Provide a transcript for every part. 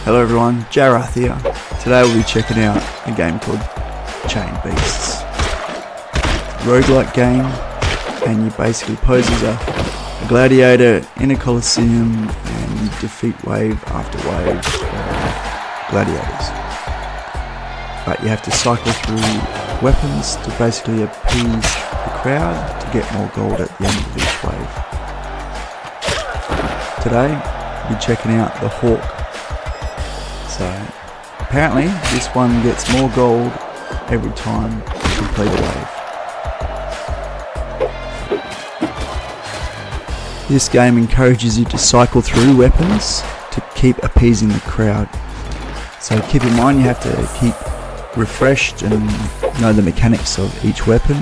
Hello everyone, Jarath here. Today we'll be checking out a game called Chain Beasts. Roguelike game, and you basically pose as a gladiator in a coliseum and you defeat wave after wave of gladiators. But you have to cycle through weapons to basically appease the crowd to get more gold at the end of each wave. Today we'll be checking out the Hawk. So apparently this one gets more gold every time you complete a wave. This game encourages you to cycle through weapons to keep appeasing the crowd. So keep in mind you have to keep refreshed and know the mechanics of each weapon.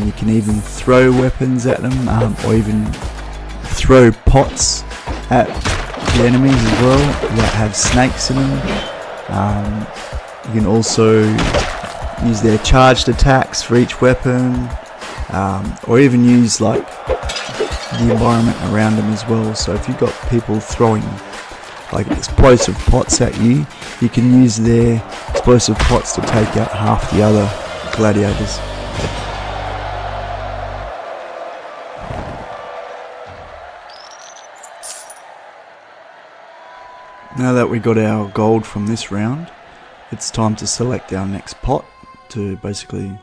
You can even throw weapons at them or even throw pots at the enemies as well that have snakes in them. You can also use their charged attacks for each weapon, or even use like the environment around them as well. So if you've got people throwing like explosive pots at you, you can use their explosive pots to take out half the other gladiators. Now that we got our gold from this round, it's time to select our next pot to basically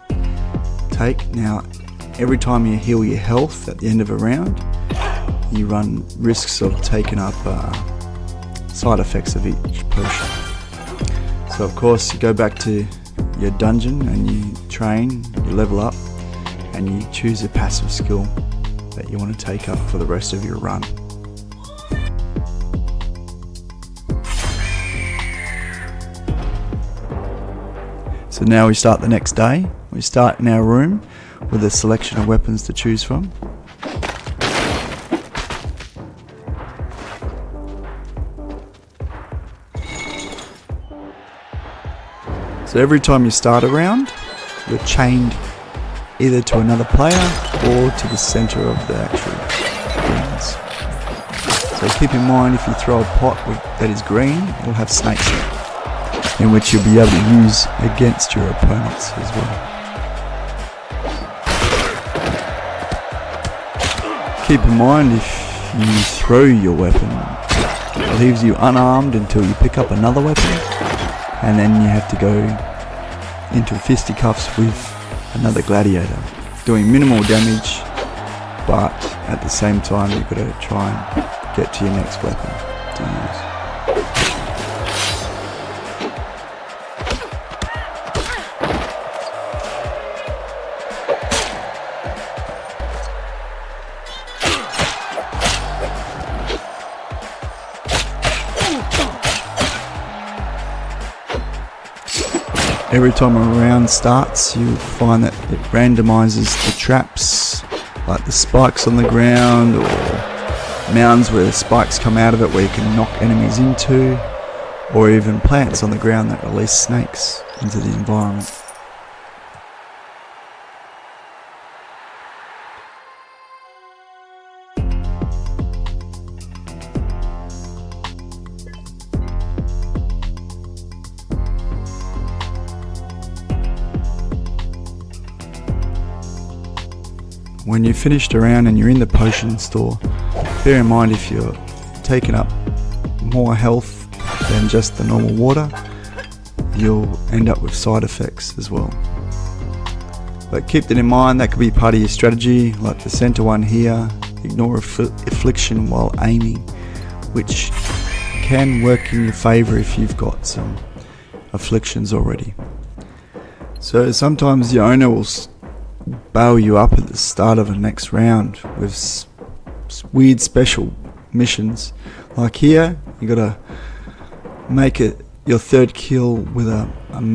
take. Now, every time you heal your health at the end of a round, you run risks of taking up side effects of each potion. So of course you go back to your dungeon and you train, you level up, and you choose a passive skill that you want to take up for the rest of your run. So now we start the next day. We start in our room with a selection of weapons to choose from. So every time you start a round, you're chained either to another player or to the center of the actual rings. So keep in mind, if you throw a pot that is green, it'll have snakes in it, in which you'll be able to use against your opponents as well. Keep in mind, if you throw your weapon, it leaves you unarmed until you pick up another weapon, and then you have to go into fisticuffs with another gladiator, doing minimal damage, but at the same time you've got to try and get to your next weapon to use. Every time a round starts, you find that it randomizes the traps, like the spikes on the ground or mounds where the spikes come out of it where you can knock enemies into, or even plants on the ground that release snakes into the environment. When you've finished a round and you're in the potion store, bear in mind if you're taking up more health than just the normal water, you'll end up with side effects as well. But keep that in mind, that could be part of your strategy, like the center one here, ignore affliction while aiming, which can work in your favor if you've got some afflictions already. So sometimes the owner will bail you up at the start of the next round with weird special missions. Like here, you gotta make it your third kill with a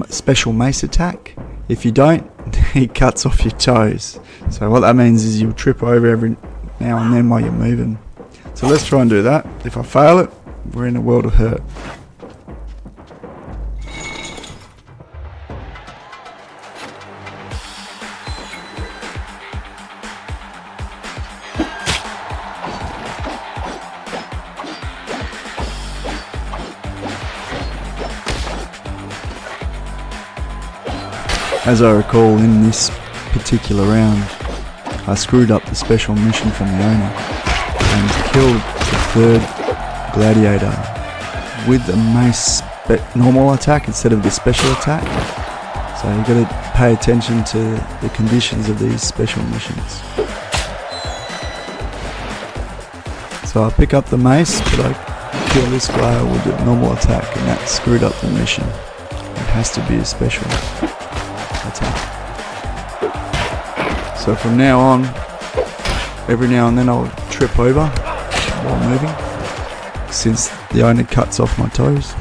special mace attack. If you don't, he cuts off your toes. So what that means is you'll trip over every now and then while you're moving. So let's try and do that. If I fail it, we're in a world of hurt. As I recall, in this particular round, I screwed up the special mission from the owner and killed the third gladiator with a mace normal attack instead of the special attack. So you've got to pay attention to the conditions of these special missions. So I pick up the mace, but I kill this guy with a normal attack, and that screwed up the mission. It has to be a special attack. So from now on, every now and then I'll trip over while moving, since the owner cuts off my toes.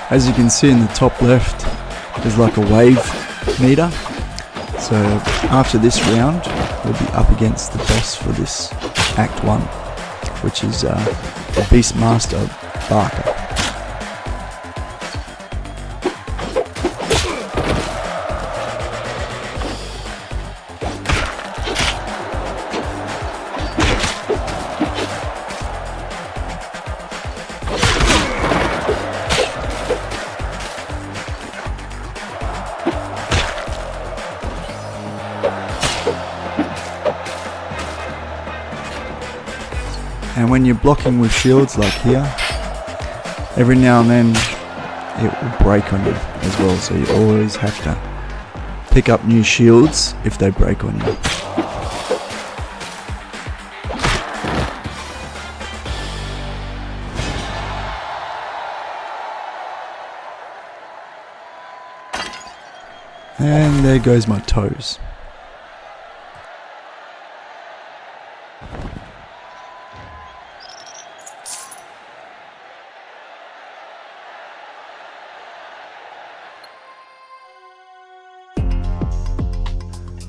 As you can see in the top left, there's like a wave meter. So after this round, we'll be up against the boss for this Act 1, which is the Beastmaster Barca. And when you're blocking with shields like here, every now and then it will break on you as well, so you always have to pick up new shields if they break on you. And there goes my toes.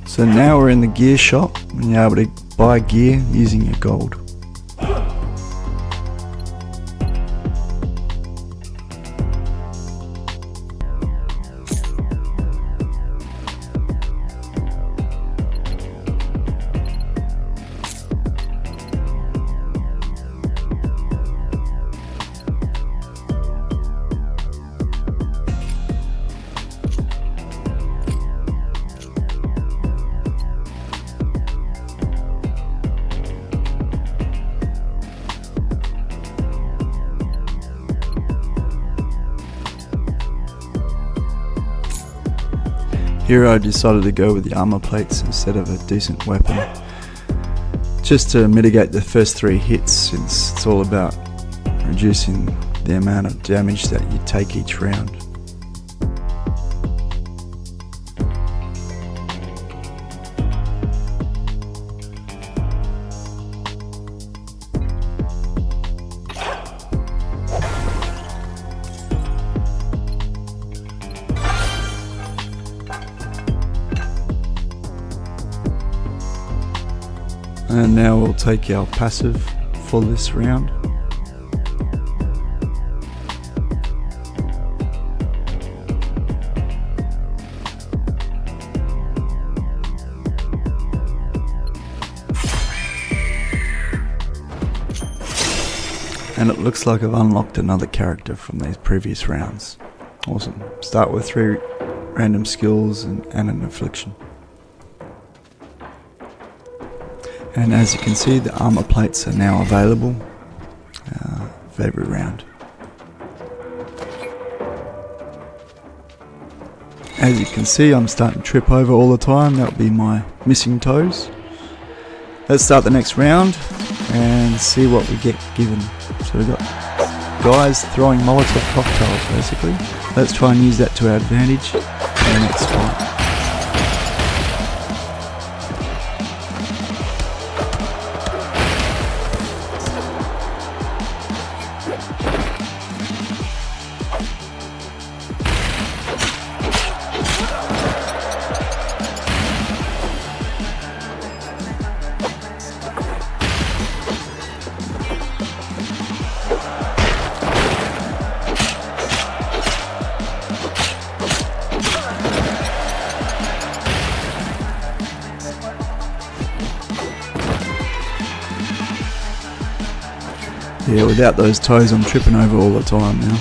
So now we're in the gear shop and you're able to buy gear using your gold. Here I decided to go with the armor plates instead of a decent weapon, just to mitigate the first 3 hits, since it's all about reducing the amount of damage that you take each round. And now we'll take our passive for this round. And it looks like I've unlocked another character from these previous rounds. Awesome. Start with 3 random skills and an affliction. And as you can see, the armor plates are now available for every round. As you can see, I'm starting to trip over all the time. That'll be my missing toes. Let's start the next round and see what we get given. So we've got guys throwing Molotov cocktails basically. Let's try and use that to our advantage in the next fight. Yeah, without those toes I'm tripping over all the time now.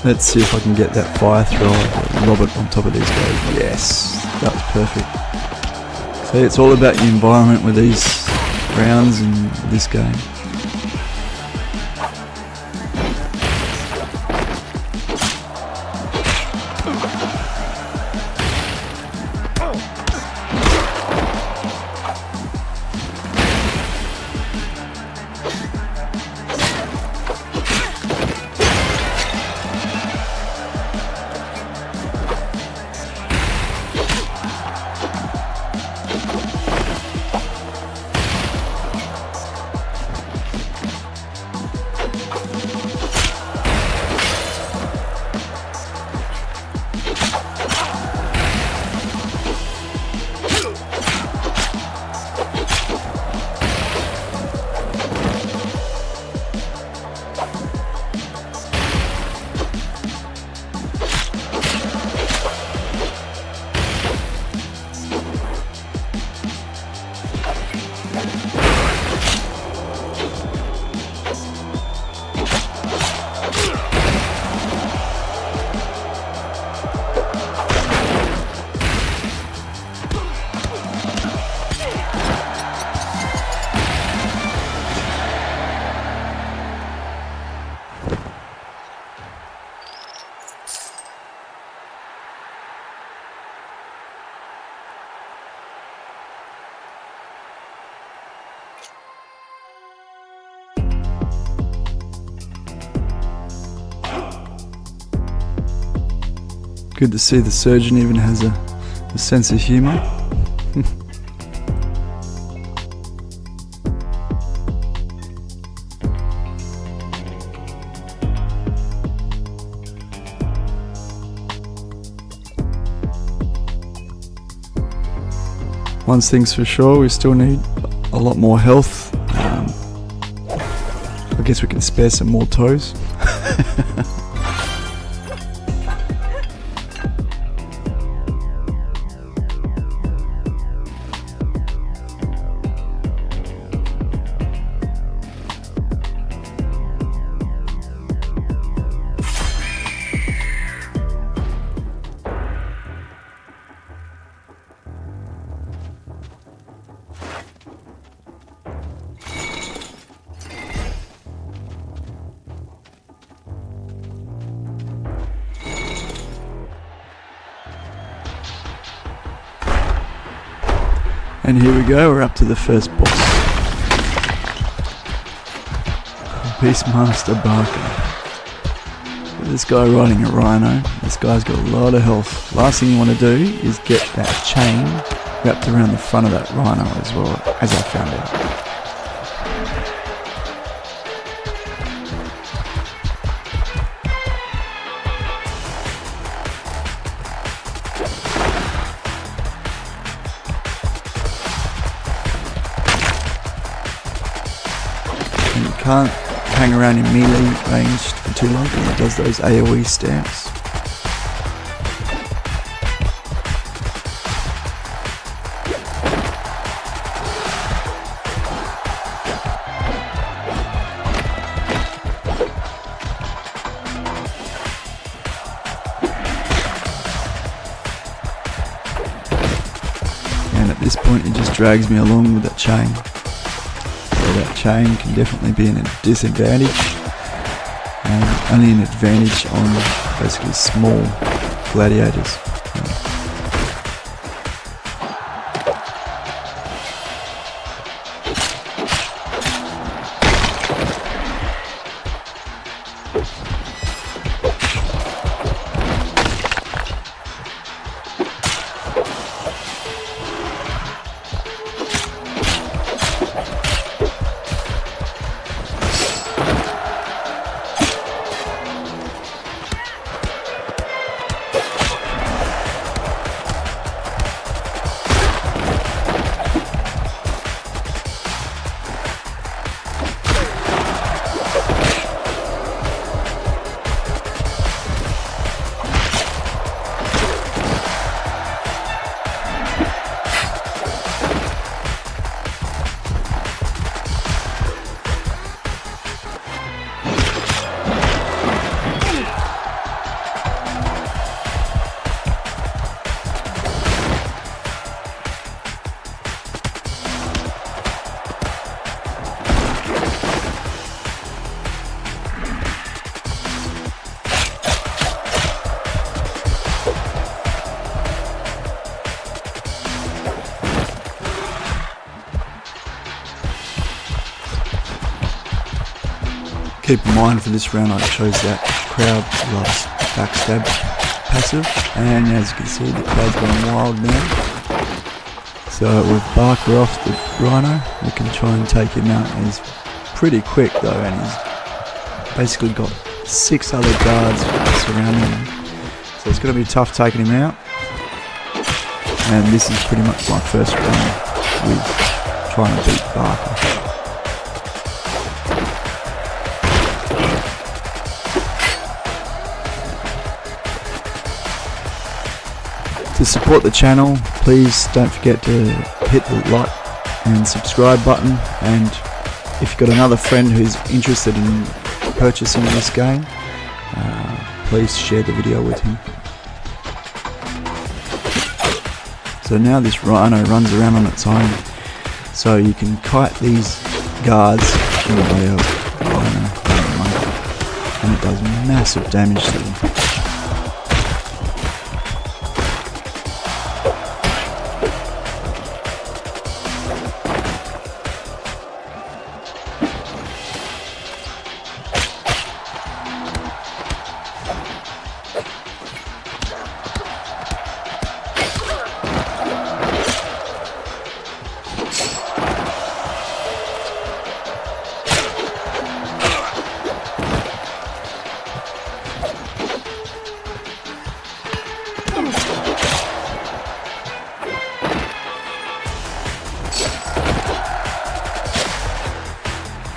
Let's see if I can get that fire thrower, lob it on top of these guys. Yes, that was perfect. See, it's all about the environment with these rounds in this game. Good to see the surgeon even has a sense of humour. One thing's for sure, we still need a lot more health. I guess we can spare some more toes. And here we go, we're up to the first boss. Beastmaster Barca. This guy riding a rhino, this guy's got a lot of health. Last thing you want to do is get that chain wrapped around the front of that rhino as well, as I found out. Can't hang around in melee range for too long because it does those AoE stamps. And at this point it just drags me along with that chain. That chain can definitely be a disadvantage, and only an advantage on basically small gladiators. Keep in mind for this round I chose that crowd loves backstab passive, and as you can see the crowd's going wild now. So with Barca off the Rhino, we can try and take him out. He's pretty quick though, and he's basically got 6 other guards surrounding him. So it's going to be tough taking him out. And this is pretty much my first run with trying to beat Barca. To support the channel, please don't forget to hit the like and subscribe button, and if you've got another friend who's interested in purchasing this game, please share the video with him. So now this Rhino runs around on its own, so you can kite these guards in the way of Rhino, and it does massive damage to them.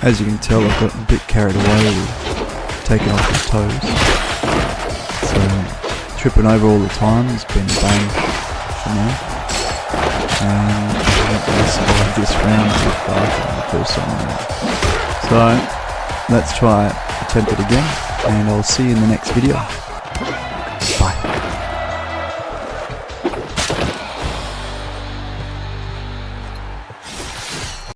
As you can tell, I've got a bit carried away with taking off his toes. So tripping over all the time has been a bane for now. And I survived this round with Barca the first time around. So let's try it, attempt it again, and I'll see you in the next video. Bye.